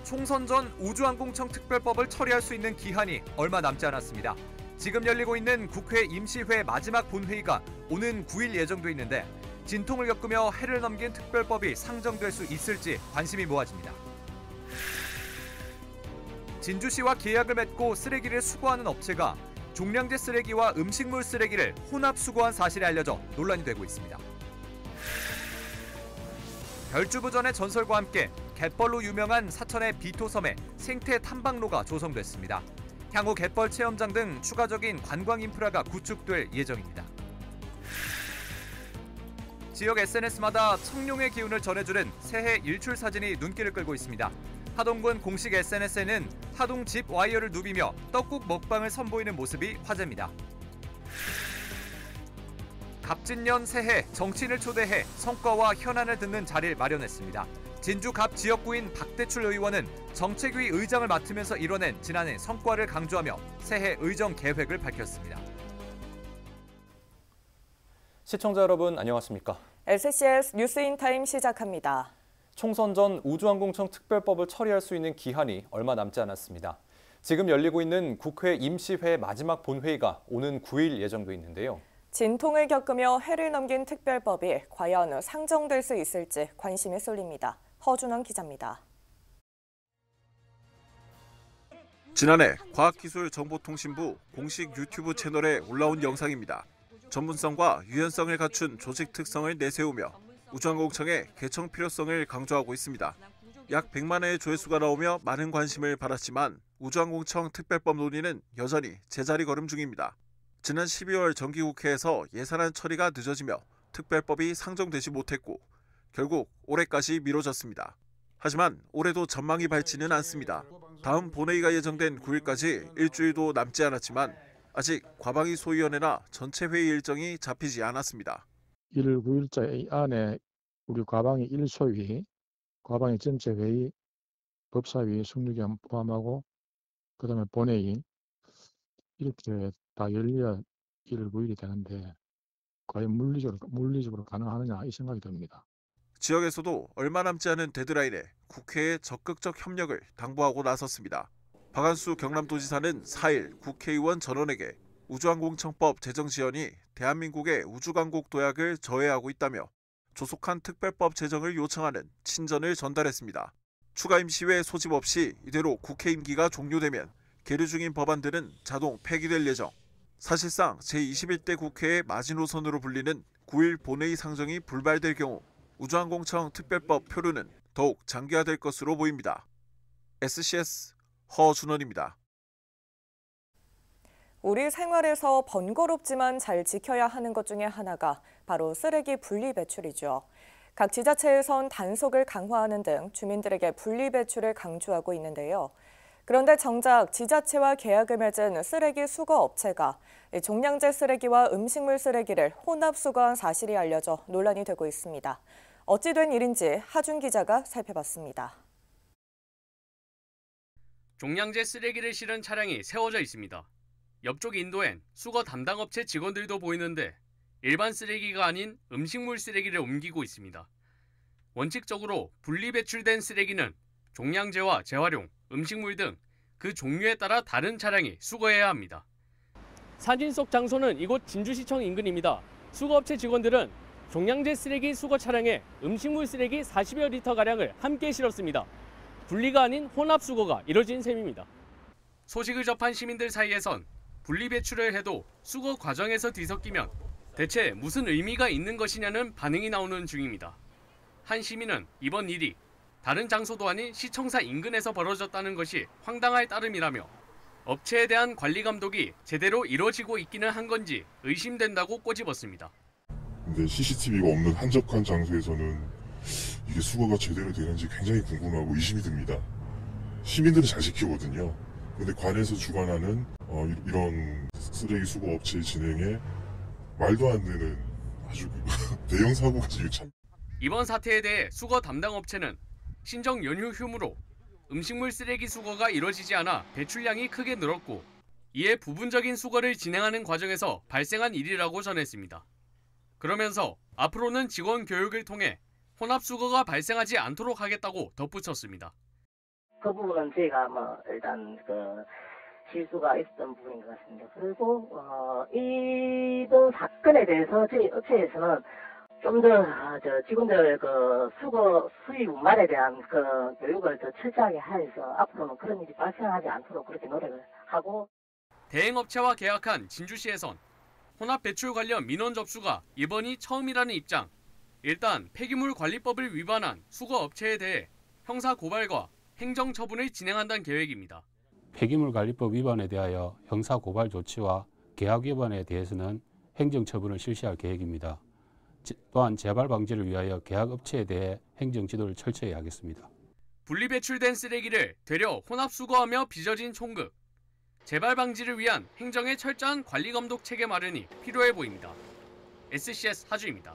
총선 전 우주항공청 특별법을 처리할 수 있는 기한이 얼마 남지 않았습니다. 지금 열리고 있는 국회 임시회 마지막 본회의가 오는 9일 예정돼 있는데 진통을 겪으며 해를 넘긴 특별법이 상정될 수 있을지 관심이 모아집니다. 진주시와 계약을 맺고 쓰레기를 수거하는 업체가 종량제 쓰레기와 음식물 쓰레기를 혼합 수거한 사실이 알려져 논란이 되고 있습니다. 별주부전의 전설과 함께 갯벌로 유명한 사천의 비토섬에 생태 탐방로가 조성됐습니다. 향후 갯벌 체험장 등 추가적인 관광 인프라가 구축될 예정입니다. 지역 SNS마다 청룡의 기운을 전해주는 새해 일출 사진이 눈길을 끌고 있습니다. 하동군 공식 SNS에는 하동 집 와이어를 누비며 떡국 먹방을 선보이는 모습이 화제입니다. 갑진년 새해 정치인을 초대해 성과와 현안을 듣는 자리를 마련했습니다. 진주 갑 지역구인 박대출 의원은 정책위 의장을 맡으면서 이뤄낸 지난해 성과를 강조하며 새해 의정 계획을 밝혔습니다. 시청자 여러분 안녕하십니까? SCS 뉴스인타임 시작합니다. 총선 전 우주항공청 특별법을 처리할 수 있는 기한이 얼마 남지 않았습니다. 지금 열리고 있는 국회 임시회 마지막 본회의가 오는 9일 예정돼 있는데요. 진통을 겪으며 해를 넘긴 특별법이 과연 상정될 수 있을지 관심이 쏠립니다. 허준원 기자입니다. 지난해 과학기술정보통신부 공식 유튜브 채널에 올라온 영상입니다. 전문성과 유연성을 갖춘 조직 특성을 내세우며 우주항공청의 개청 필요성을 강조하고 있습니다. 약 100만 회의 조회수가 나오며 많은 관심을 받았지만 우주항공청 특별법 논의는 여전히 제자리 걸음 중입니다. 지난 12월 정기국회에서 예산안 처리가 늦어지며 특별법이 상정되지 못했고 결국 올해까지 미뤄졌습니다. 하지만 올해도 전망이 밝지는 않습니다. 다음 본회의가 예정된 9일까지 일주일도 남지 않았지만 아직 과방위 소위원회나 전체 회의 일정이 잡히지 않았습니다. 1일 9일째 안에 우리 과방위 1소위, 과방위 전체 회의, 법사위, 승류겸 포함하고 그다음에 본회의 이렇게 다 열려야 1일 9일이 되는데 과연 물리적으로 가능하느냐 이 생각이 듭니다. 지역에서도 얼마 남지 않은 데드라인에 국회의 적극적 협력을 당부하고 나섰습니다. 박한수 경남도지사는 4일 국회의원 전원에게 우주항공청법 제정 지연이 대한민국의 우주강국 도약을 저해하고 있다며 조속한 특별법 제정을 요청하는 친전을 전달했습니다. 추가 임시회 소집 없이 이대로 국회 임기가 종료되면 계류 중인 법안들은 자동 폐기될 예정. 사실상 제21대 국회의 마지노선으로 불리는 9일 본회의 상정이 불발될 경우 우주항공청 특별법 표류는 더욱 장기화될 것으로 보입니다. SCS 허준원입니다. 우리 생활에서 번거롭지만 잘 지켜야 하는 것 중에 하나가 바로 쓰레기 분리배출이죠. 각 지자체에선 단속을 강화하는 등 주민들에게 분리배출을 강조하고 있는데요. 그런데 정작 지자체와 계약을 맺은 쓰레기 수거 업체가 종량제 쓰레기와 음식물 쓰레기를 혼합 수거한 사실이 알려져 논란이 되고 있습니다. 어찌 된 일인지 하준 기자가 살펴봤습니다. 종량제 쓰레기를 실은 차량이 세워져 있습니다. 옆쪽 인도엔 수거 담당 업체 직원들도 보이는데 일반 쓰레기가 아닌 음식물 쓰레기를 옮기고 있습니다. 원칙적으로 분리배출된 쓰레기는 종량제와 재활용, 음식물 등 그 종류에 따라 다른 차량이 수거해야 합니다. 사진 속 장소는 이곳 진주시청 인근입니다. 수거업체 직원들은 종량제 쓰레기 수거 차량에 음식물 쓰레기 40여 리터가량을 함께 실었습니다. 분리가 아닌 혼합 수거가 이뤄진 셈입니다. 소식을 접한 시민들 사이에선 분리배출을 해도 수거 과정에서 뒤섞이면 대체 무슨 의미가 있는 것이냐는 반응이 나오는 중입니다. 한 시민은 이번 일이 다른 장소도 아닌 시청사 인근에서 벌어졌다는 것이 황당할 따름이라며 업체에 대한 관리 감독이 제대로 이루어지고 있기는 한 건지 의심된다고 꼬집었습니다. 근데 CCTV가 없는 한적한 장소에서는 이게 수거가 제대로 되는지 굉장히 궁금하고 의심이 듭니다. 시민들은 잘 지키거든요. 근데 관에서 주관하는 이런 쓰레기 수거 업체의 진행에 말도 안 되는 아주 대형 사고가 지금 참. 이번 사태에 대해 수거 담당 업체는 신정 연휴 휴무로 음식물 쓰레기 수거가 이뤄지지 않아 배출량이 크게 늘었고 이에 부분적인 수거를 진행하는 과정에서 발생한 일이라고 전했습니다. 그러면서 앞으로는 직원 교육을 통해 혼합 수거가 발생하지 않도록 하겠다고 덧붙였습니다. 그 부분은 저희가 뭐 일단 실수가 있었던 부분인 것 같습니다. 그리고 이번 사건에 대해서 저희 업체에서는 좀 더 직원들 수거 수입 운반에 대한 교육을 더 철저하게 하여서 앞으로는 그런 일이 발생하지 않도록 그렇게 노력을 하고. 대행업체와 계약한 진주시에선 혼합 배출 관련 민원 접수가 이번이 처음이라는 입장. 일단 폐기물 관리법을 위반한 수거 업체에 대해 형사 고발과 행정 처분을 진행한다는 계획입니다. 폐기물 관리법 위반에 대하여 형사 고발 조치와 계약 위반에 대해서는 행정 처분을 실시할 계획입니다. 또한 재발 방지를 위하여 계약 업체에 대해 행정 지도를 철저히 하겠습니다. 분리배출된 쓰레기를 되려 혼합 수거하며 빚어진 총급. 재발 방지를 위한 행정의 철저한 관리 감독 체계 마련이 필요해 보입니다. SCS 하주입니다.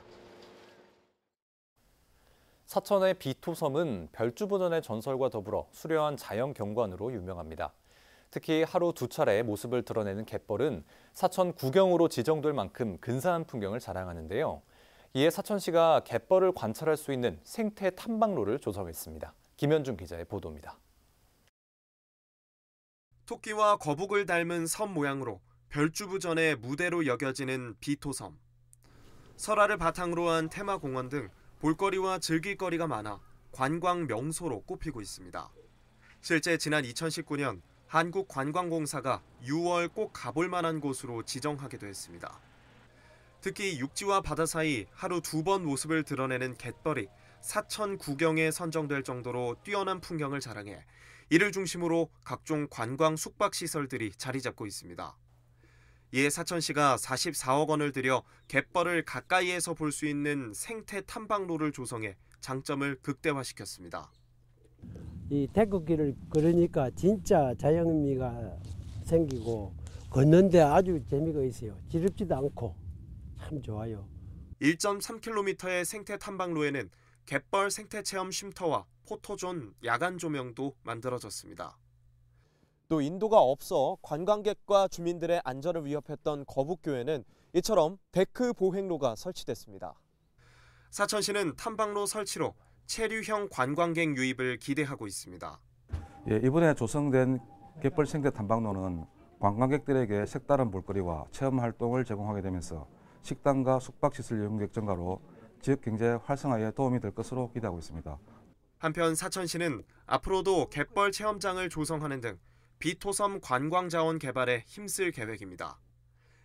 사천의 비토섬은 별주부전의 전설과 더불어 수려한 자연 경관으로 유명합니다. 특히 하루 2차례 모습을 드러내는 갯벌은 사천 구경으로 지정될 만큼 근사한 풍경을 자랑하는데요. 이에 사천시가 갯벌을 관찰할 수 있는 생태 탐방로를 조성했습니다. 김현중 기자의 보도입니다. 토끼와 거북을 닮은 섬 모양으로 별주부전의 무대로 여겨지는 비토섬. 설화를 바탕으로 한 테마공원 등 볼거리와 즐길거리가 많아 관광 명소로 꼽히고 있습니다. 실제 지난 2019년 한국관광공사가 6월 꼭 가볼 만한 곳으로 지정하기도 했습니다. 특히 육지와 바다 사이 하루 2번 모습을 드러내는 갯벌이 사천 구경에 선정될 정도로 뛰어난 풍경을 자랑해 이를 중심으로 각종 관광 숙박시설들이 자리 잡고 있습니다. 이에 사천시가 44억 원을 들여 갯벌을 가까이에서 볼 수 있는 생태 탐방로를 조성해 장점을 극대화시켰습니다. 이 태극기를 걸으니까 진짜 자연미가 생기고 걷는데 아주 재미가 있어요. 지럽지도 않고 참 좋아요. 1.3km의 생태 탐방로에는 갯벌 생태체험 쉼터와 포토존, 야간 조명도 만들어졌습니다. 또 인도가 없어 관광객과 주민들의 안전을 위협했던 거북교에는 이처럼 데크 보행로가 설치됐습니다. 사천시는 탐방로 설치로 체류형 관광객 유입을 기대하고 있습니다. 이번에 조성된 갯벌 생태 탐방로는 관광객들에게 색다른 볼거리와 체험 활동을 제공하게 되면서 식당과 숙박시설 이용객 증가로 지역 경제 활성화에 도움이 될 것으로 기대하고 있습니다. 한편 사천시는 앞으로도 갯벌 체험장을 조성하는 등 비토섬 관광자원 개발에 힘쓸 계획입니다.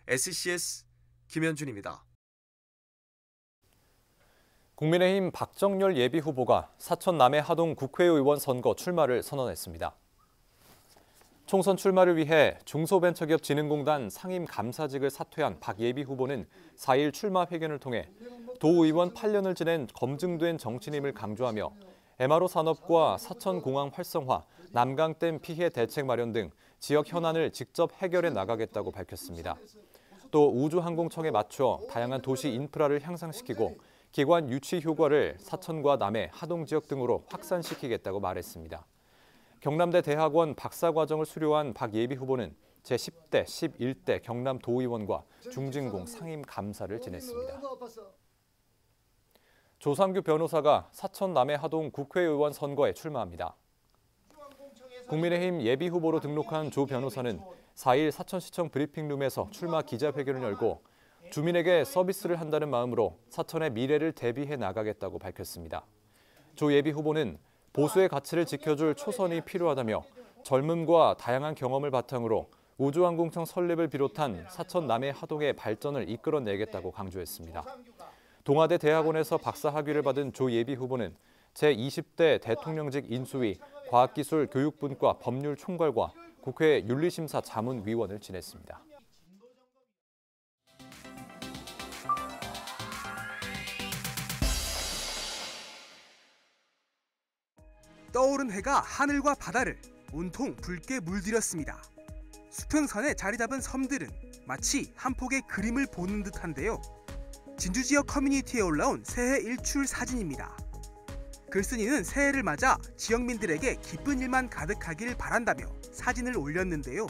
SCS 김현준입니다. 국민의힘 박정열 예비후보가 사천 남해 하동 국회의원 선거 출마를 선언했습니다. 총선 출마를 위해 중소벤처기업진흥공단 상임감사직을 사퇴한 박 예비후보는 4일 출마 회견을 통해 도의원 8년을 지낸 검증된 정치인임을 강조하며 MRO 산업과 사천공항 활성화, 남강댐 피해 대책 마련 등 지역 현안을 직접 해결해 나가겠다고 밝혔습니다. 또 우주항공청에 맞춰 다양한 도시 인프라를 향상시키고 기관 유치 효과를 사천과 남해, 하동 지역 등으로 확산시키겠다고 말했습니다. 경남대 대학원 박사과정을 수료한 박 예비후보는 제10대, 11대 경남도의원과 중진공 상임감사를 지냈습니다. 조상규 변호사가 사천 남해 하동 국회의원 선거에 출마합니다. 국민의힘 예비후보로 등록한 조 변호사는 4일 사천시청 브리핑룸에서 출마 기자회견을 열고 주민에게 서비스를 한다는 마음으로 사천의 미래를 대비해 나가겠다고 밝혔습니다. 조 예비후보는 보수의 가치를 지켜줄 초선이 필요하다며 젊음과 다양한 경험을 바탕으로 우주항공청 설립을 비롯한 사천 남해 하동의 발전을 이끌어내겠다고 강조했습니다. 동아대 대학원에서 박사학위를 받은 조 예비후보는 제20대 대통령직 인수위 과학기술 교육분과 법률 총괄과 국회 윤리심사 자문위원을 지냈습니다. 떠오른 해가 하늘과 바다를 온통 붉게 물들였습니다. 수평선에 자리 잡은 섬들은 마치 한 폭의 그림을 보는 듯한데요. 진주 지역 커뮤니티에 올라온 새해 일출 사진입니다. 글쓴이는 새해를 맞아 지역민들에게 기쁜 일만 가득하길 바란다며 사진을 올렸는데요.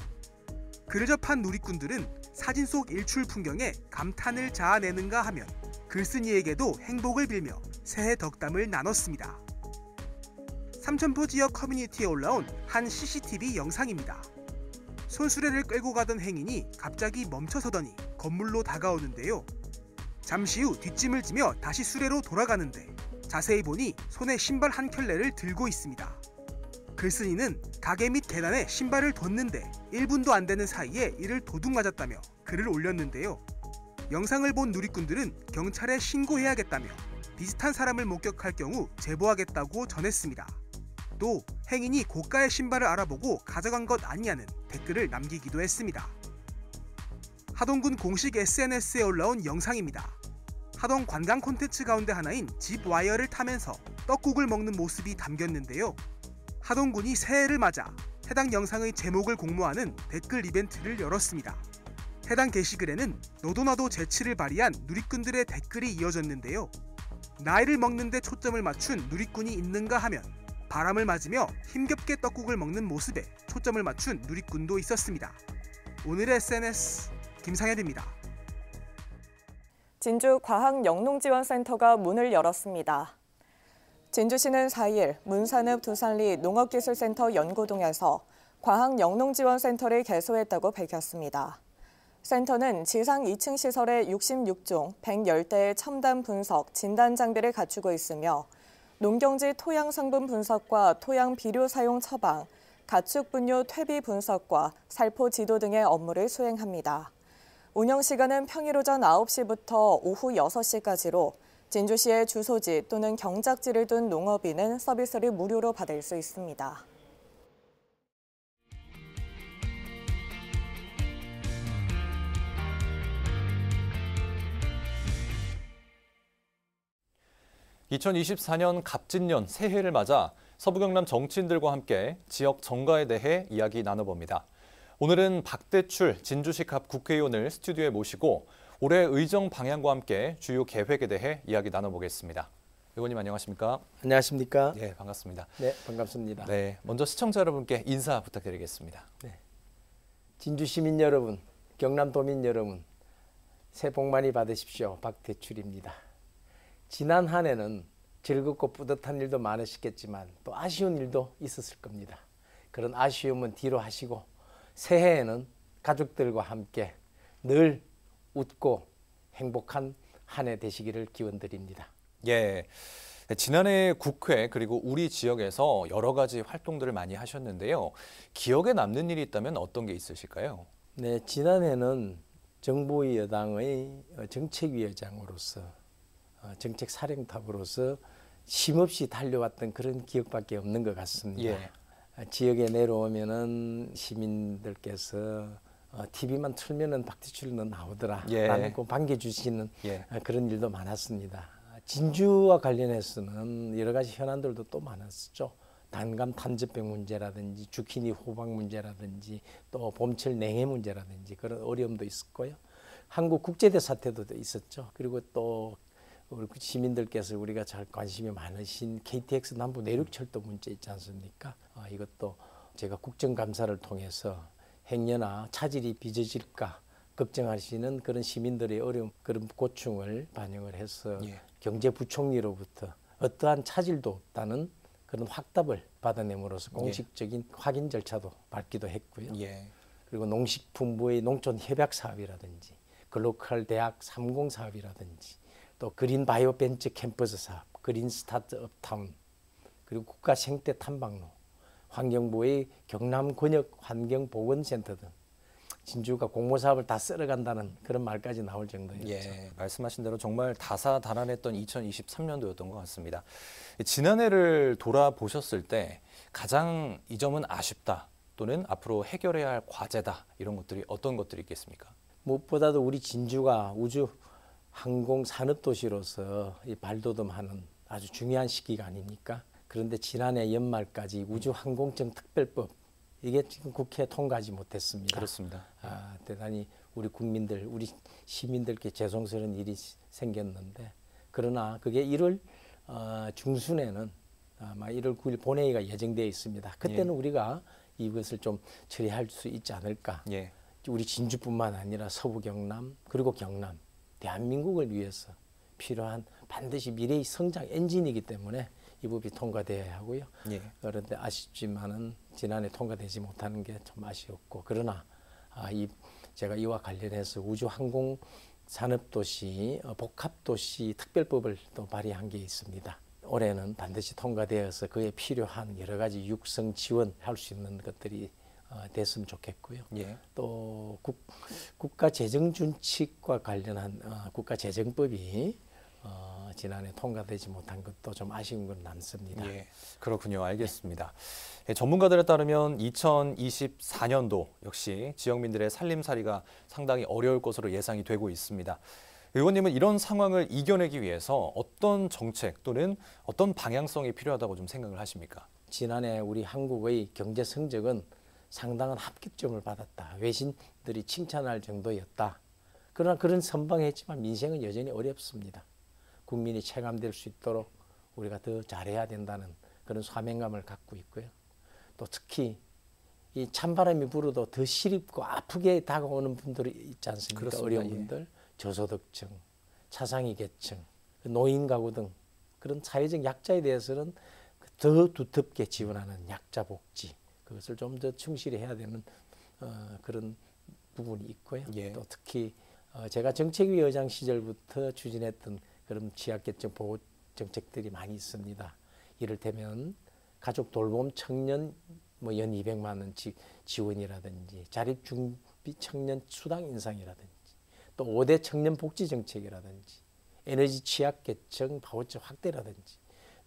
글을 접한 누리꾼들은 사진 속 일출 풍경에 감탄을 자아내는가 하면 글쓴이에게도 행복을 빌며 새해 덕담을 나눴습니다. 삼천포 지역 커뮤니티에 올라온 한 CCTV 영상입니다. 손수레를 끌고 가던 행인이 갑자기 멈춰서더니 건물로 다가오는데요. 잠시 후 뒷짐을 지며 다시 수레로 돌아가는데 자세히 보니 손에 신발 한 켤레를 들고 있습니다. 글쓴이는 가게 밑 계단에 신발을 뒀는데 1분도 안 되는 사이에 이를 도둑 맞았다며 글을 올렸는데요. 영상을 본 누리꾼들은 경찰에 신고해야겠다며 비슷한 사람을 목격할 경우 제보하겠다고 전했습니다. 또 행인이 고가의 신발을 알아보고 가져간 것 아니냐는 댓글을 남기기도 했습니다. 하동군 공식 SNS에 올라온 영상입니다. 하동 관광 콘텐츠 가운데 하나인 집 와이어를 타면서 떡국을 먹는 모습이 담겼는데요. 하동군이 새해를 맞아 해당 영상의 제목을 공모하는 댓글 이벤트를 열었습니다. 해당 게시글에는 너도나도 재치를 발휘한 누리꾼들의 댓글이 이어졌는데요. 나이를 먹는 데 초점을 맞춘 누리꾼이 있는가 하면 바람을 맞으며 힘겹게 떡국을 먹는 모습에 초점을 맞춘 누리꾼도 있었습니다. 오늘의 SNS 김상현입니다. 진주 과학영농지원센터가 문을 열었습니다. 진주시는 4일 문산읍 두산리 농업기술센터 연구동에서 과학영농지원센터를 개소했다고 밝혔습니다. 센터는 지상 2층 시설에 66종 110대의 첨단 분석, 진단 장비를 갖추고 있으며 농경지 토양 성분 분석과 토양 비료 사용 처방, 가축 분뇨 퇴비 분석과 살포 지도 등의 업무를 수행합니다. 운영 시간은 평일 오전 9시부터 오후 6시까지로 진주시의 주소지 또는 경작지를 둔 농업인은 서비스를 무료로 받을 수 있습니다. (2024년) 갑진년 새해를 맞아 서부경남 정치인들과 함께 지역 정가에 대해 이야기 나눠봅니다. 오늘은 박대출 진주시 갑 국회의원을 스튜디오에 모시고 올해 의정 방향과 함께 주요 계획에 대해 이야기 나눠보겠습니다. 의원님 안녕하십니까? 안녕하십니까? 네, 반갑습니다. 네, 반갑습니다. 네, 먼저 시청자 여러분께 인사 부탁드리겠습니다. 네, 진주 시민 여러분, 경남도민 여러분, 새해 복 많이 받으십시오. 박대출입니다. 지난 한 해는 즐겁고 뿌듯한 일도 많으셨겠지만 또 아쉬운 일도 있었을 겁니다. 그런 아쉬움은 뒤로 하시고 새해에는 가족들과 함께 늘 웃고 행복한 한 해 되시기를 기원드립니다. 예, 지난해 국회 그리고 우리 지역에서 여러 가지 활동들을 많이 하셨는데요. 기억에 남는 일이 있다면 어떤 게 있으실까요? 네, 지난해는 정부 여당의 정책위원장으로서 정책사령탑으로서 쉼없이 달려왔던 그런 기억밖에 없는 것 같습니다. 예. 지역에 내려오면은 시민들께서 TV만 틀면은 박대출은 나오더라 라는 거 반겨주시는 그런 일도 많았습니다. 진주와 관련해서는 여러 가지 현안들도 또 많았죠. 단감 탄저병 문제라든지 주키니 호박 문제라든지 또 봄철 냉해 문제라든지 그런 어려움도 있었고요. 한국 국제대 사태도 있었죠. 그리고 또 우리 시민들께서 우리가 잘 관심이 많으신 KTX 남부 내륙철도 문제 있지 않습니까? 이것도 제가 국정감사를 통해서 행여나 차질이 빚어질까 걱정하시는 그런 시민들의 어려움, 그런 고충을 반영을 해서 경제부총리로부터 어떠한 차질도 없다는 그런 확답을 받아냄으로써 공식적인 확인 절차도 밟기도 했고요. 그리고 농식품부의 농촌 협약 사업이라든지 글로컬 대학 30 사업이라든지 또 그린 바이오 벤처 캠퍼스 사업, 그린 스타트업 타운, 그리고 국가 생태 탐방로, 환경부의 경남 권역 환경보건센터 등 진주가 공모 사업을 다 쓸어간다는 그런 말까지 나올 정도였죠. 예, 말씀하신 대로 정말 다사다난했던 2023년도였던 것 같습니다. 지난해를 돌아보셨을 때 가장 이 점은 아쉽다 또는 앞으로 해결해야 할 과제다 이런 것들이 어떤 것들이 있겠습니까? 무엇보다도 우리 진주가 우주 항공 산업도시로서 이 발돋움하는 아주 중요한 시기가 아닙니까? 그런데 지난해 연말까지 우주항공청 특별법 이게 지금 국회에 통과하지 못했습니다. 그렇습니다. 대단히 우리 국민들, 우리 시민들께 죄송스러운 일이 생겼는데 그러나 그게 1월 중순에는 아마 1월 9일 본회의가 예정되어 있습니다. 그때는 우리가 이것을 좀 처리할 수 있지 않을까. 우리 진주뿐만 아니라 서부 경남 그리고 경남 대한민국을 위해서 필요한 반드시 미래의 성장 엔진이기 때문에 이 법이 통과돼야 하고요. 예. 그런데 아쉽지만은 지난해 통과되지 못하는 게 좀 아쉬웠고, 그러나 제가 이와 관련해서 우주항공 산업도시 복합도시 특별법을 또 발의한 게 있습니다. 올해는 반드시 통과되어서 그에 필요한 여러 가지 육성 지원할 수 있는 것들이 됐으면 좋겠고요. 예. 또 국가재정준칙과 관련한 국가재정법이 지난해 통과되지 못한 것도 좀 아쉬운 건 남습니다. 예, 그렇군요. 알겠습니다. 예, 전문가들에 따르면 2024년도 역시 지역민들의 살림살이가 상당히 어려울 것으로 예상이 되고 있습니다. 의원님은 이런 상황을 이겨내기 위해서 어떤 정책 또는 어떤 방향성이 필요하다고 좀 생각을 하십니까? 지난해 우리 한국의 경제 성적은 상당한 합격점을 받았다. 외신들이 칭찬할 정도였다. 그러나 그런 선방했지만 민생은 여전히 어렵습니다. 국민이 체감될 수 있도록 우리가 더 잘해야 된다는 그런 사명감을 갖고 있고요. 또 특히 이 찬바람이 불어도 더 시립고 아프게 다가오는 분들이 있지 않습니까? 그렇습니다. 어려운 분들, 저소득층, 차상위 계층, 노인 가구 등 그런 사회적 약자에 대해서는 더 두텁게 지원하는 약자 복지, 그것을 좀 더 충실히 해야 되는 그런 부분이 있고요. 예. 또 특히 제가 정책위 의장 시절부터 추진했던 그런 취약계층 보호 정책들이 많이 있습니다. 이를테면 가족 돌봄 청년 연 200만 원씩 지원이라든지 자립준비 청년 수당 인상이라든지 또 5대 청년 복지 정책이라든지 에너지 취약계층 바우처 확대라든지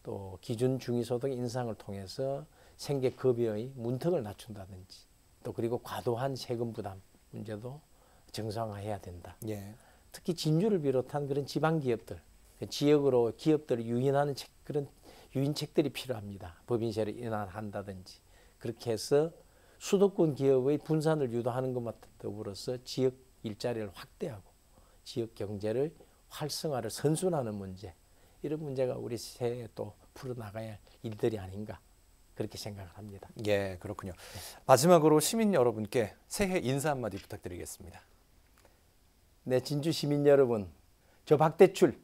또 기준 중위소득 인상을 통해서 생계급여의 문턱을 낮춘다든지 또 그리고 과도한 세금 부담 문제도 정상화해야 된다. 예. 특히 진주를 비롯한 그런 지방 기업들, 지역으로 기업들을 유인하는 그런 유인책들이 필요합니다. 법인세를 인하한다든지 그렇게 해서 수도권 기업의 분산을 유도하는 것과 더불어서 지역 일자리를 확대하고 지역 경제를 활성화를 선순하는 문제, 이런 문제가 우리 새해 또 풀어나가야 할 일들이 아닌가 그렇게 생각을 합니다. 예, 그렇군요. 마지막으로 시민 여러분께 새해 인사 한마디 부탁드리겠습니다. 네, 진주 시민 여러분, 저 박대출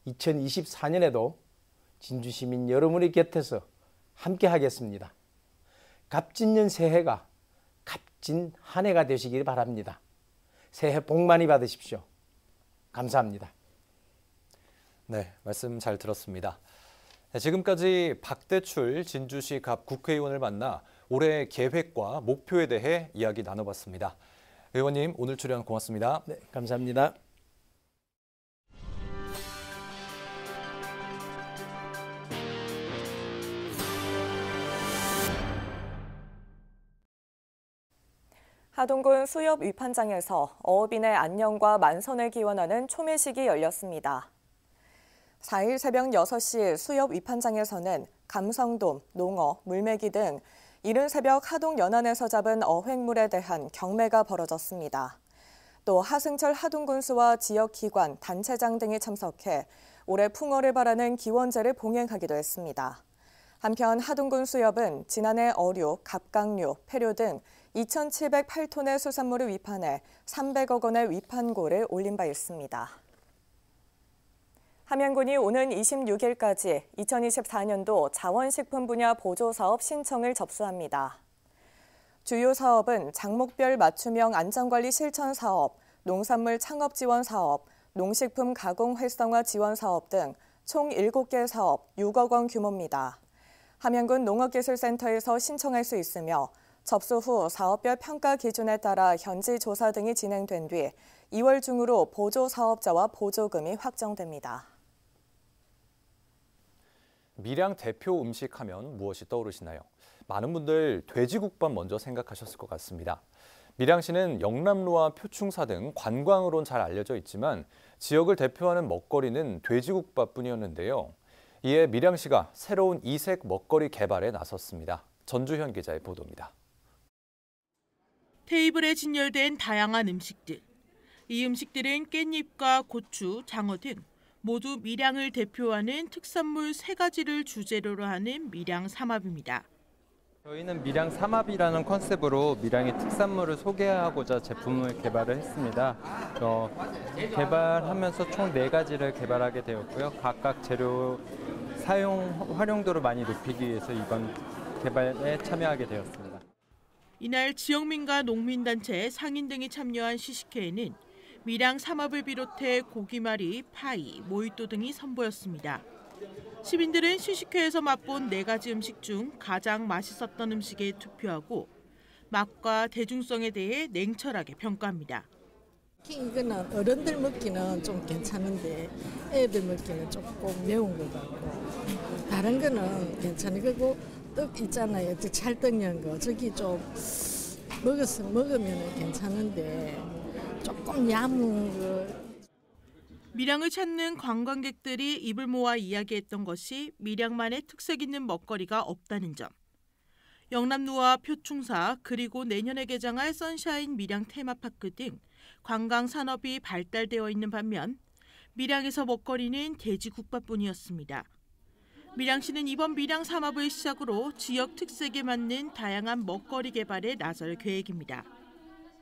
2024년에도 진주 시민 여러분의 곁에서 함께 하겠습니다. 갑진년 새해가 값진 한 해가 되시길 바랍니다. 새해 복 많이 받으십시오. 감사합니다. 네, 말씀 잘 들었습니다. 네, 지금까지 박대출 진주시 갑 국회의원을 만나 올해 계획과 목표에 대해 이야기 나눠봤습니다. 의원님, 오늘 출연 고맙습니다. 네, 감사합니다. 하동군 수협 위판장에서 어업인의 안녕과 만선을 기원하는 초매식이 열렸습니다. 4일 새벽 6시 수협 위판장에서는 감성돔, 농어, 물메기 등 이른 새벽 하동 연안에서 잡은 어획물에 대한 경매가 벌어졌습니다. 또 하승철 하동군수와 지역기관, 단체장 등이 참석해 올해 풍어를 바라는 기원제를 봉행하기도 했습니다. 한편 하동군 수협은 지난해 어류, 갑각류, 폐류 등 2,708톤의 수산물을 위판해 300억 원의 위판고를 올린 바 있습니다. 함양군이 오는 26일까지 2024년도 자원식품 분야 보조사업 신청을 접수합니다. 주요 사업은 장목별 맞춤형 안전관리 실천 사업, 농산물 창업 지원 사업, 농식품 가공 활성화 지원 사업 등 총 7개 사업 6억 원 규모입니다. 함양군 농업기술센터에서 신청할 수 있으며 접수 후 사업별 평가 기준에 따라 현지 조사 등이 진행된 뒤 2월 중으로 보조 사업자와 보조금이 확정됩니다. 밀양 대표 음식 하면 무엇이 떠오르시나요? 많은 분들 돼지국밥 먼저 생각하셨을 것 같습니다. 밀양시는 영남로와 표충사 등 관광으론 잘 알려져 있지만 지역을 대표하는 먹거리는 돼지국밥뿐이었는데요. 이에 밀양시가 새로운 이색 먹거리 개발에 나섰습니다. 전주현 기자의 보도입니다. 테이블에 진열된 다양한 음식들. 이 음식들은 깻잎과 고추, 장어 등 모두 밀양을 대표하는 특산물 3가지를 주재료로 하는 밀양 삼합입니다. 저희는 밀양 삼합이라는 컨셉으로 밀양의 특산물을 소개하고자 제품을 개발을 했습니다. 개발하면서 총 4가지를 개발하게 되었고요. 각각 재료 활용도를 많이 높이기 위해서 이번 개발에 참여하게 되었습니다. 이날 지역민과 농민단체, 상인 등이 참여한 시식회에는 밀양 삼합을 비롯해 고기말이, 파이, 모히또 등이 선보였습니다. 시민들은 시식회에서 맛본 4가지 음식 중 가장 맛있었던 음식에 투표하고 맛과 대중성에 대해 냉철하게 평가합니다. 이거는 어른들 먹기는 좀 괜찮은데 애들 먹기는 조금 매운 것 같고, 다른 거는 괜찮은 거고, 떡 있잖아요. 찰떡이한 거. 저기 좀 먹으면 괜찮은데 조금 얇은 거. 밀양을 찾는 관광객들이 입을 모아 이야기했던 것이 밀양만의 특색 있는 먹거리가 없다는 점. 영남루와 표충사, 그리고 내년에 개장할 선샤인 밀양 테마파크 등 관광 산업이 발달되어 있는 반면 밀양에서 먹거리는 돼지국밥뿐이었습니다. 밀양시는 이번 밀양 삼합을 시작으로 지역 특색에 맞는 다양한 먹거리 개발에 나설 계획입니다.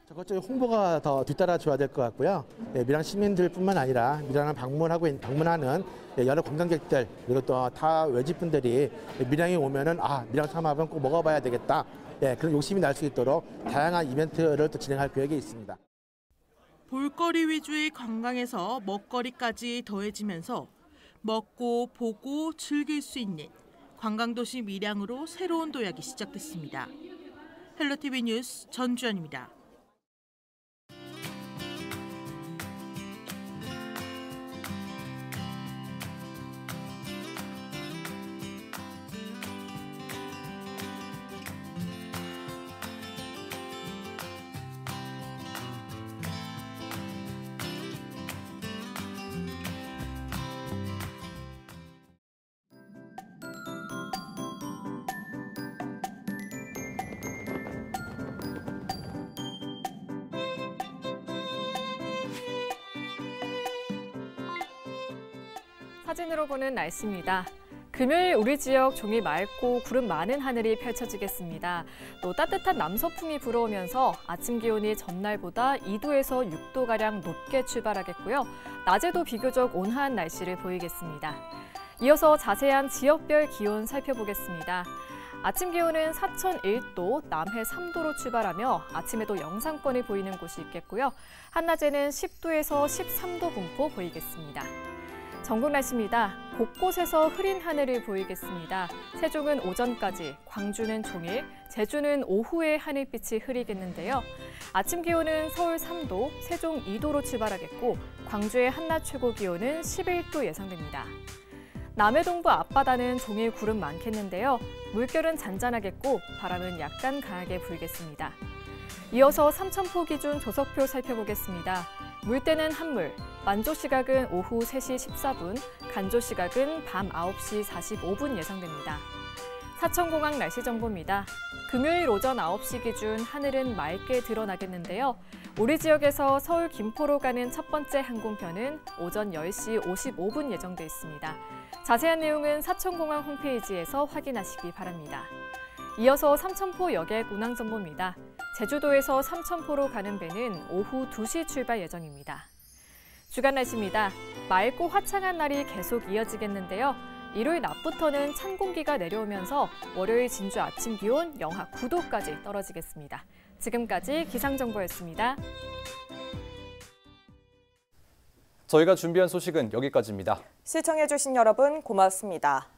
저것저것 홍보가 더 뒤따라줘야 될 것 같고요. 밀양 시민들뿐만 아니라 밀양을 방문하는 여러 관광객들, 그리고 또 타 외지분들이 밀양에 오면은 밀양 삼합은 꼭 먹어봐야 되겠다. 그런 욕심이 날 수 있도록 다양한 이벤트를 또 진행할 계획이 있습니다. 볼거리 위주의 관광에서 먹거리까지 더해지면서 먹고 보고 즐길 수 있는 관광도시 밀양으로 새로운 도약이 시작됐습니다. 헬로티비 뉴스 전주연입니다. 사진으로 보는 날씨입니다. 금요일 우리 지역 종일 맑고 구름 많은 하늘이 펼쳐지겠습니다. 또 따뜻한 남서풍이 불어오면서 아침 기온이 전날보다 2도에서 6도가량 높게 출발하겠고요. 낮에도 비교적 온화한 날씨를 보이겠습니다. 이어서 자세한 지역별 기온 살펴보겠습니다. 아침 기온은 사천 1도, 남해 3도로 출발하며 아침에도 영상권이 보이는 곳이 있겠고요. 한낮에는 10도에서 13도 분포 보이겠습니다. 전국 날씨입니다. 곳곳에서 흐린 하늘을 보이겠습니다. 세종은 오전까지, 광주는 종일, 제주는 오후에 하늘빛이 흐리겠는데요. 아침 기온은 서울 3도, 세종 2도로 출발하겠고 광주의 한낮 최고 기온은 11도 예상됩니다. 남해 동부 앞바다는 종일 구름 많겠는데요. 물결은 잔잔하겠고 바람은 약간 강하게 불겠습니다. 이어서 삼천포 기준 조석표 살펴보겠습니다. 물때는 한물, 만조 시각은 오후 3시 14분, 간조 시각은 밤 9시 45분 예상됩니다. 사천공항 날씨 정보입니다. 금요일 오전 9시 기준 하늘은 맑게 드러나겠는데요. 우리 지역에서 서울 김포로 가는 첫 번째 항공편은 오전 10시 55분 예정돼 있습니다. 자세한 내용은 사천공항 홈페이지에서 확인하시기 바랍니다. 이어서 삼천포 여객 운항 정보입니다. 제주도에서 삼천포로 가는 배는 오후 2시 출발 예정입니다. 주간 날씨입니다. 맑고 화창한 날이 계속 이어지겠는데요. 일요일 낮부터는 찬 공기가 내려오면서 월요일 진주 아침 기온 영하 9도까지 떨어지겠습니다. 지금까지 기상정보였습니다. 저희가 준비한 소식은 여기까지입니다. 시청해주신 여러분 고맙습니다.